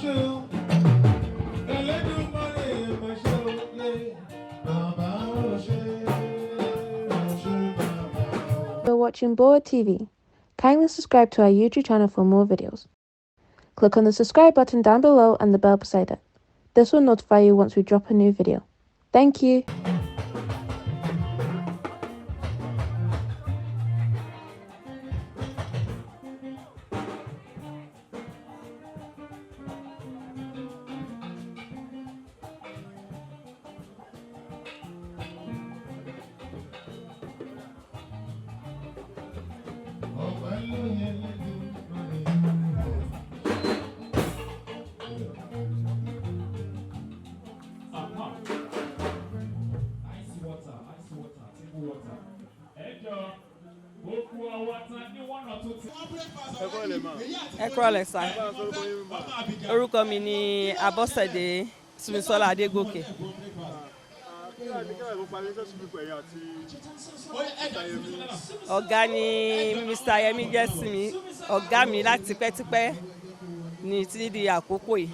You're watching GboahTv. Kindly subscribe to our YouTube channel for more videos. Click on the subscribe button down below and the bell beside it. This will notify you once we drop a new video. Thank you. Ẹ kúrọ̀lẹ́ sà. Orúkọ mi ni Abọ́sẹ̀dé Súnmisọ́lá Adégòkè. Ọ̀gá ni Mr. Yemi jẹ́ sí mi, ọ̀gá mi láti tipẹ́tipẹ́ ní títí di àkókò yìí.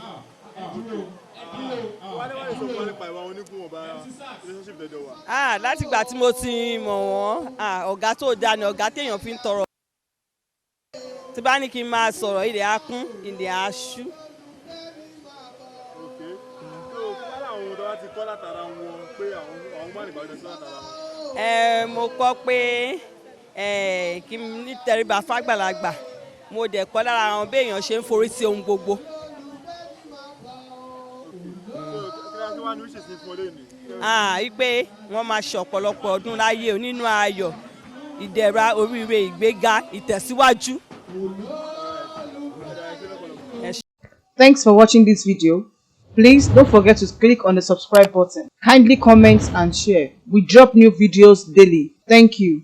Láti ìgbà tí mo ti mọ̀ wọ́n, ọ̀gá tó dáa ni ọ̀gá téèyàn fi ń tọrọ. Tí bá ní kí n máa sọ̀rọ̀ ilẹ̀ á kún ilẹ̀ á ṣú. Mo kọ́ pé kí n ní tẹríba fágbàlagbà, mo dẹ̀ kọ́ lára àwọn béèyàn ṣe ń forí sí ohun gbogbo. Wípé wọ́n máa ṣe ọ̀pọ̀lọpọ̀ ọdún láyé nínú ayọ̀, ìdẹ̀ra, oríire, ìgbéga, ìtẹ̀síwájú. Thanks for watching this video. Please don't forget to click on the subscribe button. Kindly comment and share. We drop new videos daily. Thank you.